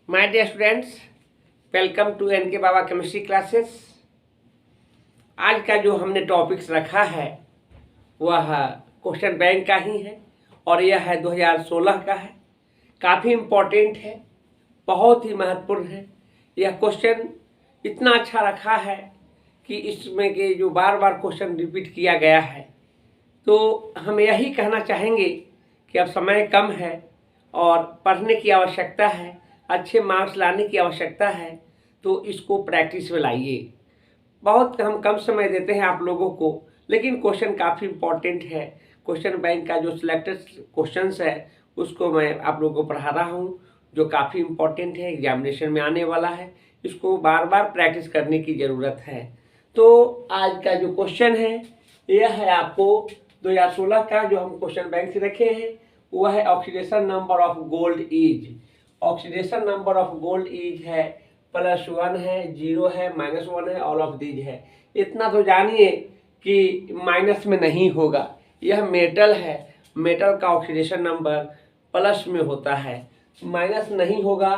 My dear students, welcome to N K Baba chemistry classes. आज का जो हमने टॉपिक्स रखा है वह क्वेश्चन बैंक का ही है और यह है 2016 का है। काफ़ी इम्पोर्टेंट है, बहुत ही महत्वपूर्ण है। यह क्वेश्चन इतना अच्छा रखा है कि इसमें के जो बार बार क्वेश्चन रिपीट किया गया है, तो हम यही कहना चाहेंगे कि अब समय कम है और पढ़ने की आवश्यकता है, अच्छे मार्क्स लाने की आवश्यकता है, तो इसको प्रैक्टिस में लाइए। बहुत हम कम समय देते हैं आप लोगों को, लेकिन क्वेश्चन काफ़ी इम्पोर्टेंट है। क्वेश्चन बैंक का जो सिलेक्टेड क्वेश्चंस है उसको मैं आप लोगों को पढ़ा रहा हूँ, जो काफ़ी इम्पोर्टेंट है, एग्जामिनेशन में आने वाला है। इसको बार बार प्रैक्टिस करने की ज़रूरत है। तो आज का जो क्वेश्चन है यह है आपको 2016 का, जो हम क्वेश्चन बैंक से रखे हैं वह है oxidation number of gold is. Oxidation number of gold is है +1 है, 0 है, -1 है, ऑल ऑफ दीज है। इतना तो जानिए कि माइनस में नहीं होगा। यह मेटल है, मेटल का ऑक्सीडेशन नंबर प्लस में होता है, माइनस नहीं होगा।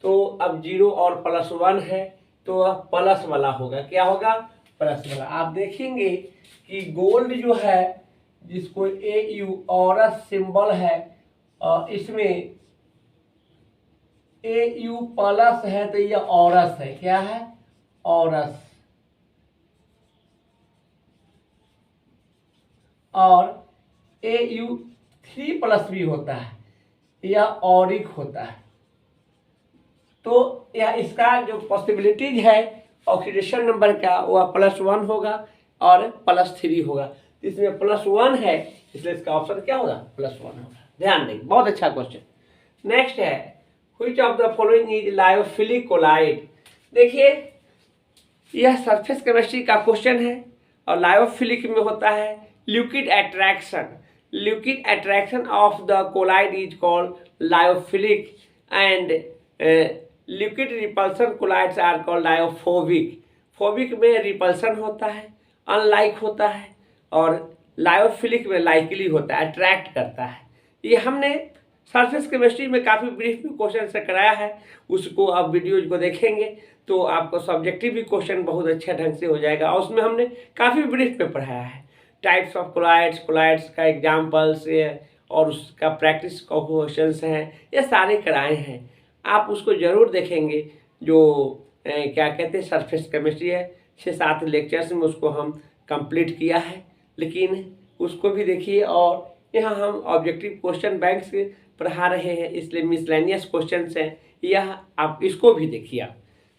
तो अब 0 और +1 है तो वह प्लस वाला होगा। क्या होगा? प्लस वाला। आप देखेंगे कि गोल्ड जो है, जिसको AU ऑरस सिंबल है, इसमें AU प्लस है तो यह ऑरस है। क्या है? ऑरस। और AU 3+ भी होता है, यह ऑरिक होता है। तो यह इसका जो पॉसिबिलिटीज है ऑक्सीडेशन नंबर का वह +1 होगा और +3 होगा। इसमें +1 है, इसलिए इसका ऑप्शन क्या होगा? +1 होगा। ध्यान दें, बहुत अच्छा क्वेश्चन। नेक्स्ट है, which of the following is lyophilic colloid. देखिए, यह सरफेस केमिस्ट्री का क्वेश्चन है और लायोफिलिक में होता है liquid attraction. Liquid attraction of the colloid is called lyophilic and liquid repulsion colloids are called lyophobic. Phobic में रिपल्सन होता है, अनलाइक होता है, और लायोफिलिक में लाइकली होता है, अट्रैक्ट करता है। ये हमने सरफेस केमिस्ट्री में काफ़ी ब्रीफ में क्वेश्चन से कराया है, उसको आप वीडियोज को देखेंगे तो आपको सब्जेक्टिव भी क्वेश्चन बहुत अच्छे ढंग से हो जाएगा। और उसमें हमने काफ़ी ब्रीफ में पढ़ाया है टाइप्स ऑफ कोलाइड्स, कोलाइड्स का एग्जाम्पल्स और उसका प्रैक्टिस क्वेश्चन हैं, ये सारे कराए हैं। आप उसको ज़रूर देखेंगे। जो क्या कहते हैं सरफेस केमिस्ट्री है, 6-7 लेक्चर्स में उसको हम कंप्लीट किया है, लेकिन उसको भी देखिए। और यहाँ हम ऑब्जेक्टिव क्वेश्चन बैंक से पढ़ा रहे हैं, इसलिए मिसलेनियस क्वेश्चंस हैं, यह आप इसको भी देखिए।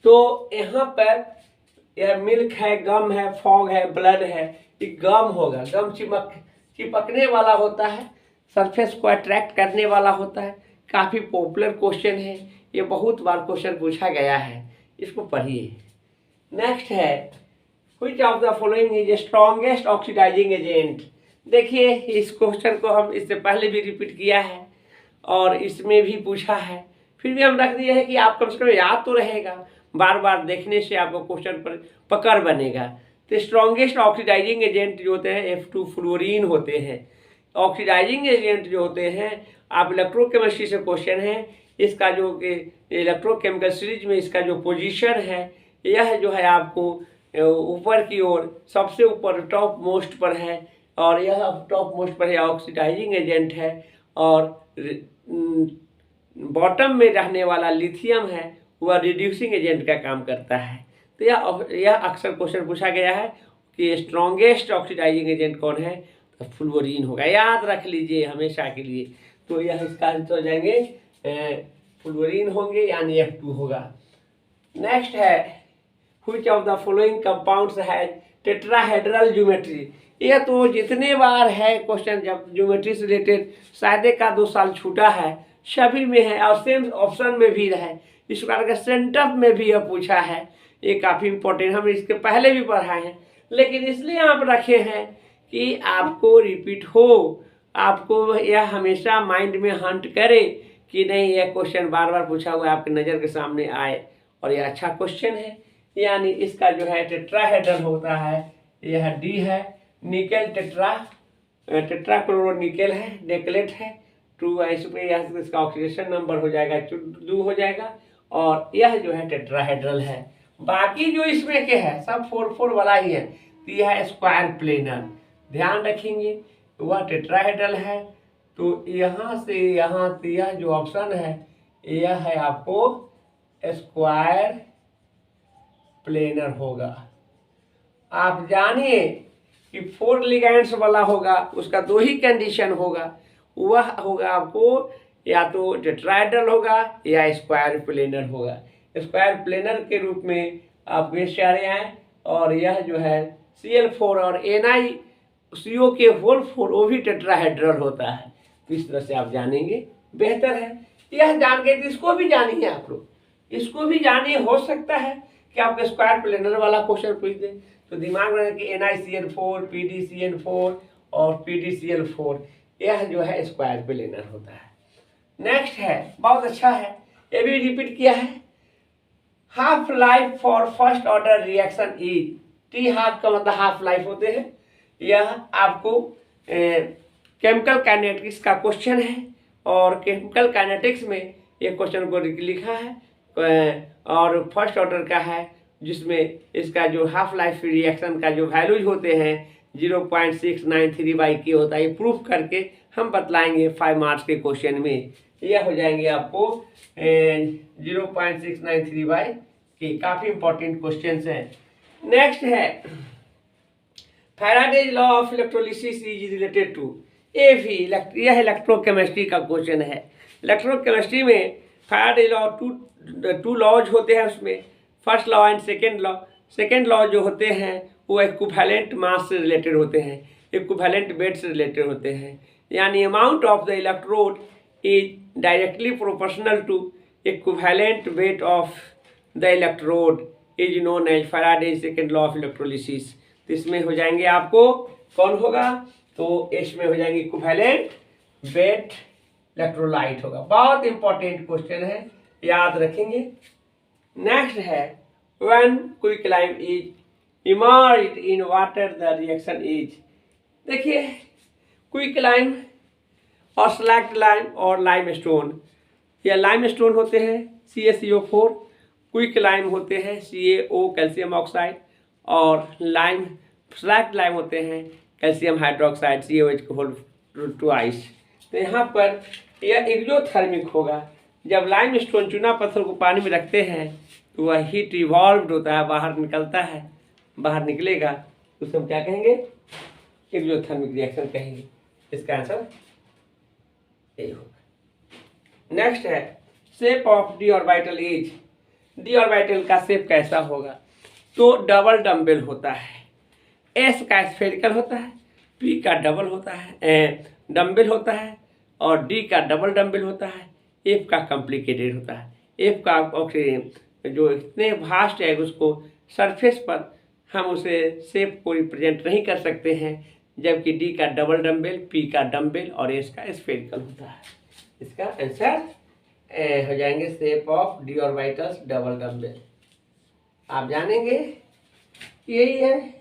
तो यहाँ पर यह मिल्क है, गम है, फॉग है, ब्लड है। ये गम होगा, गम चिपकने वाला होता है, सरफेस को अट्रैक्ट करने वाला होता है। काफ़ी पॉपुलर क्वेश्चन है, ये बहुत बार क्वेश्चन पूछा गया है, इसको पढ़िए। नेक्स्ट है, which of the following is strongest oxidizing agent. देखिए, इस क्वेश्चन को हम इससे पहले भी रिपीट किया है और इसमें भी पूछा है, फिर भी हम रख दिए हैं कि आप कम से कम याद तो रहेगा। बार बार देखने से आपको क्वेश्चन पर पकड़ बनेगा। तो स्ट्रॉन्गेस्ट ऑक्सीडाइजिंग एजेंट जो होते हैं F2 फ्लोरीन होते हैं। ऑक्सीडाइजिंग एजेंट जो होते हैं, आप इलेक्ट्रोकेमिस्ट्री से क्वेश्चन है, इसका जो कि इलेक्ट्रोकेमिकल सीरीज में इसका जो पोजीशन है, यह जो है आपको ऊपर की ओर सबसे ऊपर टॉप मोस्ट पर है, और यह टॉप मोस्ट पर है ऑक्सीडाइजिंग एजेंट है। और बॉटम में रहने वाला लिथियम है, वह रिड्यूसिंग एजेंट का काम करता है। तो यह अक्सर क्वेश्चन पूछा गया है कि स्ट्रॉन्गेस्ट ऑक्सीडाइजिंग एजेंट कौन है, तो फ्लोरीन होगा। याद रख लीजिए हमेशा के लिए। तो यह इसका आंसर हो जाएंगे फ्लोरीन होंगे, यानी F2 होगा। नेक्स्ट है, which of the following compounds has tetrahedral geometry. यह तो जितने बार है क्वेश्चन, जब ज्योमेट्री से रिलेटेड शायद 1-2 साल छूटा है, सभी में है और सेम ऑप्शन में भी है। इस प्रकार के सेंटअप में भी यह पूछा है, ये काफ़ी इंपॉर्टेंट, हम इसके पहले भी पढ़ाए हैं, लेकिन इसलिए आप रखे हैं कि आपको रिपीट हो, आपको यह हमेशा माइंड में हंट करे कि नहीं, यह क्वेश्चन बार बार पूछा हुआ आपके नज़र के सामने आए और यह अच्छा क्वेश्चन है। यानी इसका जो है टेट्राहेड्रल होता है, यह D है, निकेल टेट्राक्लोरो निकेल है, नेकलेट है, 2 है। इसमें इसका ऑक्सीडेशन नंबर हो जाएगा 2 हो जाएगा, और यह जो है टेट्राहेड्रल है। बाकी जो इसमें के है सब 4 वाला ही है। तो यह है स्क्वायर प्लेनर, ध्यान रखेंगे वह टेट्राहेड्रल है। तो यहाँ से यहाँ से यह जो ऑप्शन है यह है आपको स्क्वायर प्लेनर होगा। आप जानिए कि 4 लिगेंड्स वाला होगा उसका 2 ही कंडीशन होगा, वह होगा आपको या तो टेट्राहेड्रल होगा या स्क्वायर प्लेनर होगा। स्क्वायर प्लेनर के रूप में आप ये सारे हैं। और यह जो है Cl4 और NiCO के होल 4 वो भी टेट्राहेड्रल होता है। तो इस तरह से आप जानेंगे बेहतर है। यह जान के इसको भी जानिए आप लोग, इसको भी जानिए। हो सकता है कि आपको स्क्वायर प्लेनर वाला क्वेश्चन पूछ दे, तो दिमाग में कि NiCl4 PdCl4 और PdCl4 यह जो है स्क्वायर प्लेनर होता है। नेक्स्ट है बहुत अच्छा है, ये भी रिपीट किया है। Half life for first order reaction is, T half का मतलब हाफ लाइफ होते हैं। यह आपको केमिकल काइनेटिक्स का क्वेश्चन है और केमिकल काइनेटिक्स में ये क्वेश्चन को लिखा है और फर्स्ट ऑर्डर का है, जिसमें इसका जो हाफ लाइफ रिएक्शन का जो वैल्यूज होते हैं 0.693/K होता है। ये प्रूफ करके हम बतलाएंगे 5 मार्क्स के क्वेश्चन में। यह हो जाएंगे आपको 0.693/K। काफ़ी इंपॉर्टेंट क्वेश्चन है। नेक्स्ट है Faraday's law of electrolysis is related to, ये भी यह इलेक्ट्रोकेमिस्ट्री का क्वेश्चन है। इलेक्ट्रोकेमिस्ट्री में फैराडेज लॉ टू लॉज होते हैं, उसमें first law and second law. Second law जो होते हैं वो इक्विवेलेंट मास से रिलेटेड होते हैं, इक्विवेलेंट वेट से रिलेटेड होते हैं। यानी amount of the electrode is directly proportional to equivalent weight of the electrode is known as Faraday's second law of electrolysis. तो इसमें हो जाएंगे आपको कौन होगा, तो इसमें हो जाएंगे इक्विवेलेंट वेट इलेक्ट्रोलाइट होगा। बहुत इंपॉर्टेंट क्वेश्चन है, याद रखेंगे। नेक्स्ट है when quicklime is emerged in water the reaction is. देखिए क्विकलाइम और स्लैक्ड लाइम और लाइमस्टोन, या लाइमस्टोन होते हैं CaCO4, क्विकलाइम होते हैं CaO कैल्शियम ऑक्साइड, और लाइम स्लैक्ड लाइम होते हैं कैल्शियम हाइड्रोक्साइड CaOH2। तो यहाँ पर यह एक्सोथर्मिक होगा। जब लाइमस्टोन चूना पत्थर को पानी में रखते हैं तो वह हीट रिवॉल्व होता है, बाहर निकलता है, बाहर निकलेगा तो उसे हम क्या कहेंगे, एक्सोथर्मिक रिएक्शन कहेंगे। इसका आंसर यही होगा। नेक्स्ट है shape of D orbital is, D orbital का शेप कैसा होगा, तो डबल डम्बल होता है। एस का स्फेरिकल होता है, पी का डबल होता है डम्बल होता है, और डी का डबल डम्बल होता है, एफ का कॉम्प्लिकेटेड होता है। एफ का जो इतने भास्ट है उसको सरफेस पर हम उसे शेप को रिप्रेजेंट नहीं कर सकते हैं, जबकि डी का डबल डम्बल, पी का डम्बल और एस का स्फेरिकल होता है। इसका आंसर हो जाएंगे shape of D orbitals double dumbbell. आप जानेंगे यही है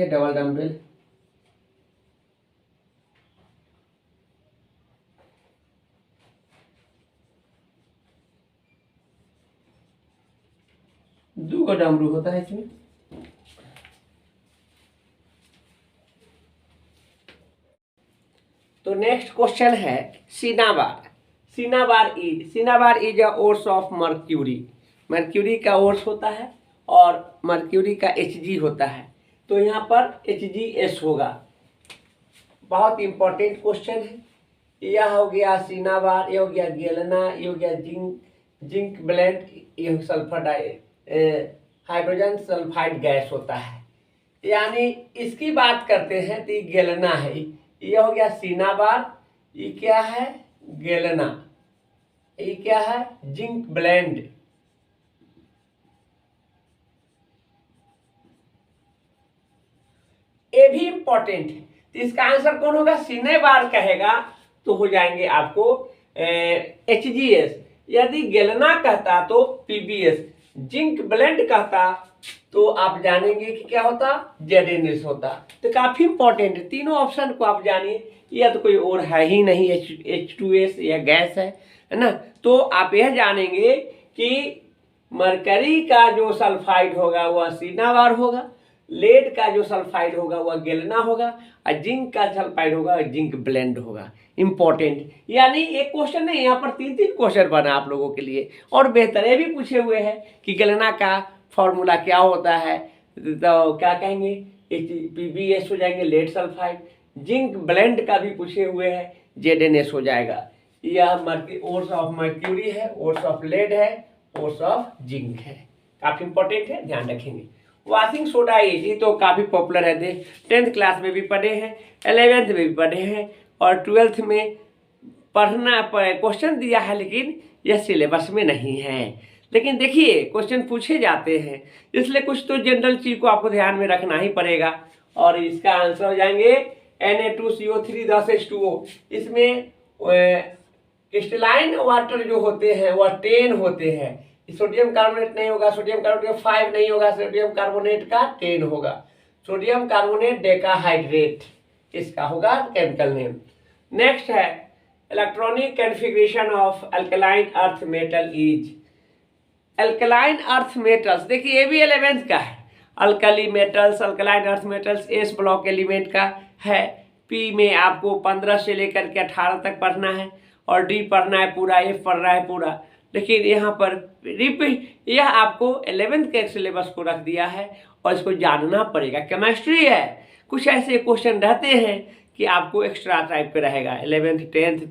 डबल डम्बल। दो डमरू होता है इसमें। तो नेक्स्ट क्वेश्चन है cinnabar. Cinnabar is a ores of mercury. Mercury का ओर्स होता है और मर्क्यूरी का Hg होता है, तो यहाँ पर HgS होगा। बहुत इंपॉर्टेंट क्वेश्चन है। यह हो गया सिनाबार, यह हो गया गेलना, ये हो गया जिंक ब्लेंड, ये सल्फर हाइड्रोजन सल्फाइड गैस होता है। यानी इसकी बात करते हैं तो ये गेलना है। ये हो गया सिनाबार, ये क्या है गेलना, ये क्या है जिंक ब्लेंड। ये भी इंपॉर्टेंट है। तो इसका आंसर कौन होगा, सिनेबार कहेगा तो हो जाएंगे आपको HgS। यदि गेलना कहता तो PbS। जिंक ब्लेंड कहता तो आप जानेंगे कि क्या होता, ZnS होता। तो काफी इंपॉर्टेंट है, तीनों ऑप्शन को आप जानिए, या तो कोई और है ही नहीं, H2S या गैस है ना। तो आप यह जानेंगे कि मरकरी का जो सल्फाइड होगा वह सिनाबार होगा, लेड का जो सल्फाइड होगा वह गेलना होगा, और जिंक का सल्फाइड होगा जिंक ब्लेंड होगा। इंपॉर्टेंट, यानी एक क्वेश्चन नहीं, यहाँ पर 3 क्वेश्चन बना आप लोगों के लिए। और बेहतर ये भी पूछे हुए हैं कि गेलना का फॉर्मूला क्या होता है, तो क्या कहेंगे, PbS हो जाएंगे, लेड सल्फाइड। जिंक ब्लेंड का भी पूछे हुए हैं, ZnS हो जाएगा। यह ओर्स ऑफ मर्क्यूरी है, ओर्स ऑफ लेड है, ओर्स ऑफ जिंक है। काफी इंपॉर्टेंट है, ध्यान रखेंगे। वॉशिंग सोडा ये तो काफी पॉपुलर है, 10th क्लास में भी पढ़े हैं, 11th में भी पढ़े हैं, और 12th में पढ़ना क्वेश्चन दिया है, लेकिन यह सिलेबस में नहीं है। लेकिन देखिए क्वेश्चन पूछे जाते हैं, इसलिए कुछ तो जनरल चीज को आपको ध्यान में रखना ही पड़ेगा। और इसका आंसर हो जाएंगे Na2CO3 10H2O। इसमें क्रिस्टलाइन वाटर जो होते हैं वह 10 होते हैं। सोडियम कार्बोनेट नहीं होगा, सोडियम कार्बोनेट 5 नहीं होगा, सोडियम कार्बोनेट का 10 होगा। सोडियम कार्बोनेट डेकाहाइड्रेट इसका होगा केमिकल नेम। नेक्स्ट है electronic configuration of alkaline earth metal is. Alkaline earth metals, देखिए ये भी 11th का है। Alkali metals, alkaline earth metals S block element का है। P में आपको 15 से लेकर के 18 तक पढ़ना है, और D पढ़ना है पूरा, F पढ़ना है पूरा। लेकिन यहाँ पर यह आपको 11th के सिलेबस को रख दिया है, और इसको जानना पड़ेगा। केमिस्ट्री है, कुछ ऐसे क्वेश्चन रहते हैं कि आपको एक्स्ट्रा टाइप पे रहेगा। 11th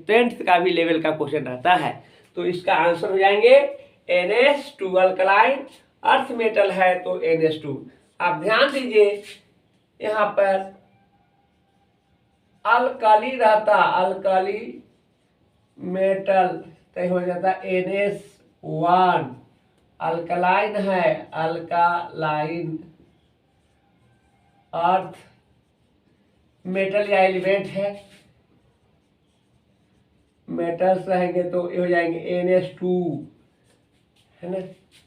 10th का भी लेवल का क्वेश्चन रहता है। तो इसका आंसर हो जाएंगे NS2। अल्कलाइन अर्थ मेटल है तो NS2। आप ध्यान दीजिए यहाँ पर अल्काली रहता, अल्काली मेटल तो हो जाता NS1। अल्कलाइन है, अल्कालाइन अर्थ मेटल या एलिमेंट है, मेटल्स रहेंगे तो ये हो जाएंगे NS2 है ना।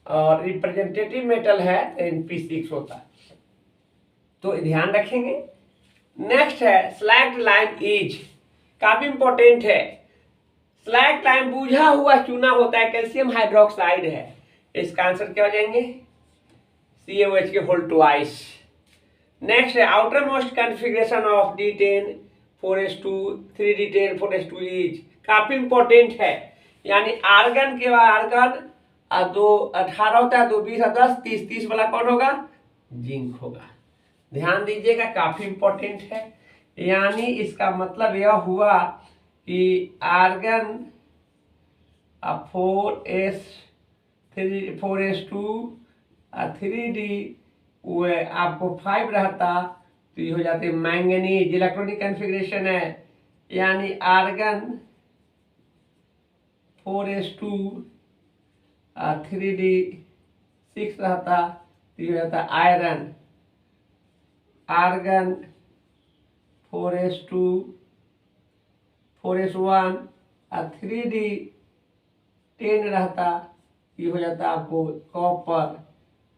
और रिप्रेजेंटेटिव मेटल है NP6 होता है, तो ध्यान रखेंगे। नेक्स्ट है स्लैग्ड लाइम इज, काफी इंपॉर्टेंट है। स्लैग्ड लाइम बुझा हुआ चूना होता है, कैल्शियम हाइड्रोक्साइड है। इसका आंसर क्या हो जाएंगे, CaOH के होल ट्वाइस। नेक्स्ट है outer most configuration of D10 4s2 3D10 4s2 is, काफी इंपॉर्टेंट है। यानी आर्गन के बाद आर्गन 2 18 होता है, 2 20 10 30 30 वाला कौन होगा, जिंक होगा। ध्यान दीजिएगा, काफी इंपॉर्टेंट है। यानी इसका मतलब यह हुआ कि आर्गन 4s2 3D वो आपको 5 रहता, तो ये हो जाते मैंगनीज। इलेक्ट्रॉनिक कॉन्फ़िगरेशन है, यानी आर्गन 4s2 3D6 रहता, तो ये हो जाता आयरन। आर्गन 4s2 4s1 और 3D10 रहता, ये हो जाता आपको कॉपर।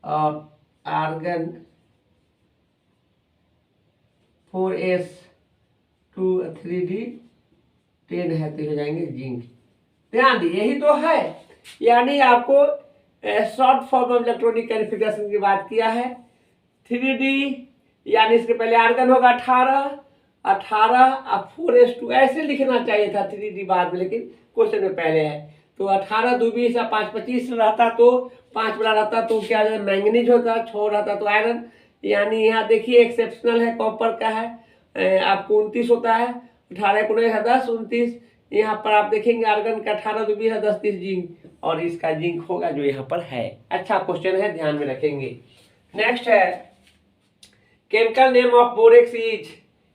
और आर्गन 4s2 3D10 है, तो हो जाएंगे जिंक। ध्यान दी, यही तो है। यानी आपको short form of electronic configuration की बात किया है। 3D यानी इसके पहले आर्गन होगा 18 और 4s2 ऐसे लिखना चाहिए था, 3D बाद में, लेकिन क्वेश्चन में पहले है। तो 18 2 20 या 5 25 रहता, तो 5 बड़ा रहता तो क्या मैंगनीज होता, 6 रहता तो आयरन। यानी यहाँ देखिए एक्सेप्शनल है, कॉपर का है, आपको 29 होता है, 18 19 है 10 29। यहाँ पर आप देखेंगे आर्गन का 18 2 20 है 10 30 जिंक, और इसका जिंक होगा जो यहाँ पर है। अच्छा क्वेश्चन है, ध्यान में रखेंगे। नेक्स्ट है chemical name of borax is,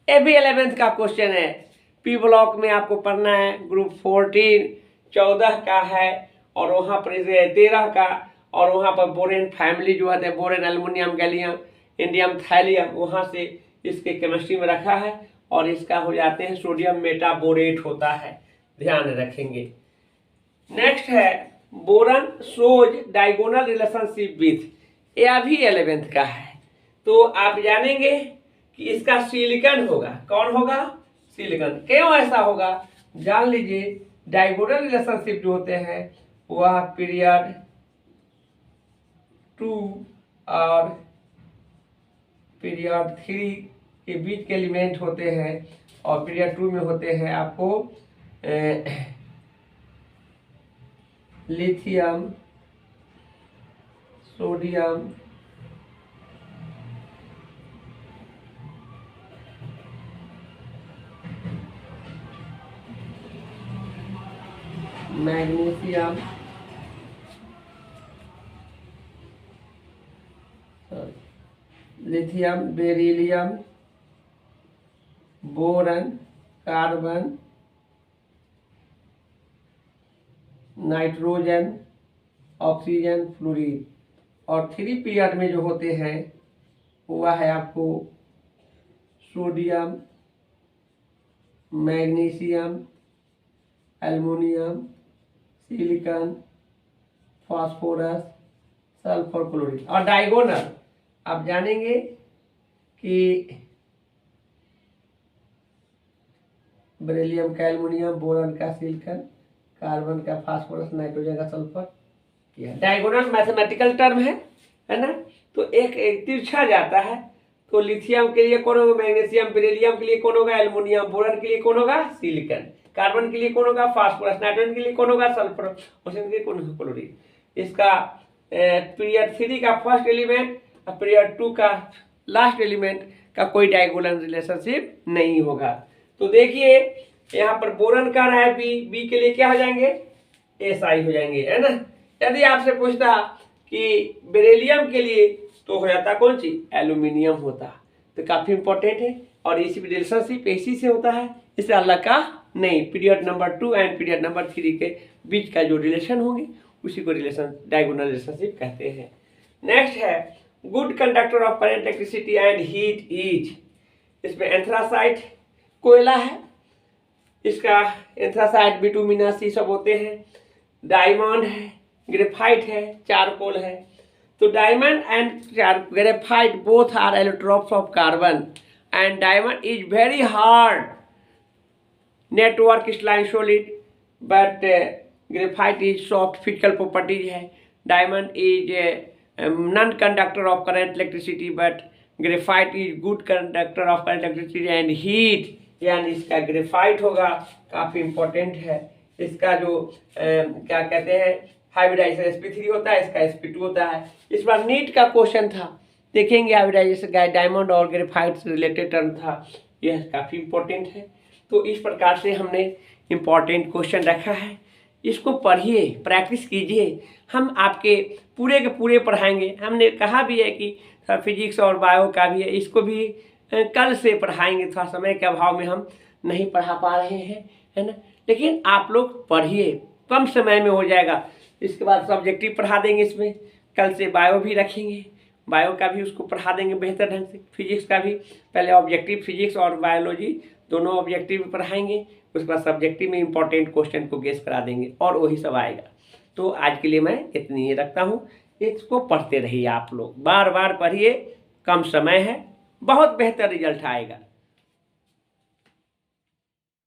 ये भी 11th का क्वेश्चन है। P ब्लॉक में आपको पढ़ना है, ग्रुप 14 का है, और वहाँ पर 13 का, और वहाँ पर बोरेन फैमिली जो है, borane aluminium gallium indium thallium, वहाँ से इसके केमिस्ट्री में रखा है। और इसका हो जाते हैं सोडियम मेटाबोरेट होता है, ध्यान रखेंगे। नेक्स्ट है boron shows diagonal relationship with, यह भी 11th का है। तो आप जानेंगे कि इसका सिलिकॉन होगा। कौन होगा? सिलिकॉन। क्यों ऐसा होगा जान लीजिए। डायगोनल रिलेशनशिप जो होते हैं वह पीरियड 2 और पीरियड 3 के बीच के एलिमेंट होते हैं, और पीरियड 2 में होते हैं आपको lithium, sodium, magnesium, lithium, beryllium, boron, carbon, nitrogen, oxygen, fluorine. और 3 पीरियड में जो होते हैं वह है आपको sodium, magnesium, aluminium, silicon, phosphorus, sulphur, chlorine. और डायगोनल आप जानेंगे कि बेरिलियम का एल्युमिनियम, बोरॉन का सिलिकॉन, कार्बन का फास्फोरस, नाइट्रोजन का सल्फर किया। डायगोनल मैथमेटिकल टर्म है ना। तो एक तिरछा जाता है, तो लिथियम के लिए कौन होगा? मैग्नीशियम। बेरिलियम के लिए कौन होगा? एल्युमिनियम। बोरॉन के लिए कौन होगा? सिलिकॉन। कार्बन के लिए कौन होगा? फास्फोरस। नाइट्रोजन के लिए कौन होगा? सल्फर। ऑक्सीजन के लिए कौन होगा? क्लोरीन। इसका पीरियड 3 का फर्स्ट एलिमेंट और पीरियड 2 का लास्ट एलिमेंट का कोई डायगोनल रिलेशनशिप नहीं होगा। तो देखिए यहाँ पर बोरन का रहा है बी के लिए क्या हो जाएंगे? SI हो जाएंगे, है ना। यदि आपसे पूछता कि बेरिलियम के लिए तो हो जाता कौन सी? एल्यूमिनियम होता। तो काफी इंपॉर्टेंट है, और इसी रिलेशनशिप इसी से होता है, इससे अलग का नहीं। Period number 2 and period number 3 के बीच का जो रिलेशन होंगे उसी को रिलेशन डायगोनल रिलेशनशिप कहते हैं। नेक्स्ट है good conductor of current, electricity and heat is. इसमें एंथ्रासाइट कोयला है, इसका एंथ्रासाइट, बिटुमिनस ये सब होते हैं। डायमंड है, ग्रेफाइट है, चारकोल है। तो diamond and graphite both are allotropes of carbon and diamond is very hard network crystalline solid but graphite is soft physical properties है। Diamond is non conductor of current electricity but graphite is good conductor of current electricity and heat, यानी इसका graphite होगा, काफी important है। इसका जो क्या कहते हैं हाइब्रिडाइजेशन sp3 होता है, इसका sp2 होता है। इस बार नीट का क्वेश्चन था, देखेंगे हाइब्रिडाइजेशन का डायमंड और ग्रेफाइट से रिलेटेड टर्म था, यह काफी इंपॉर्टेंट है। तो इस प्रकार से हमने इंपॉर्टेंट क्वेश्चन रखा है, इसको पढ़िए, प्रैक्टिस कीजिए। हम आपके पूरे के पूरे पढ़ाएंगे। हमने कहा भी है कि फिजिक्स और बायो का भी है, इसको भी कल से पढ़ाएंगे। थोड़ा समय के अभाव में हम नहीं पढ़ा पा रहे हैं, है ना। लेकिन आप लोग पढ़िए, कम समय में हो जाएगा। इसके बाद सब्जेक्टिव पढ़ा देंगे, इसमें कल से बायो भी रखेंगे, बायो का भी उसको पढ़ा देंगे बेहतर ढंग से। फिजिक्स का भी पहले ऑब्जेक्टिव फिजिक्स और बायोलॉजी दोनों ऑब्जेक्टिव पढ़ाएंगे, उसके बाद सब्जेक्टिव में इंपॉर्टेंट क्वेश्चन को गेस करा देंगे और वही सब आएगा। तो आज के लिए मैं इतनी ही रखता हूँ। इसको पढ़ते रहिए आप लोग, बार बार पढ़िए, कम समय है, बहुत बेहतर रिजल्ट आएगा।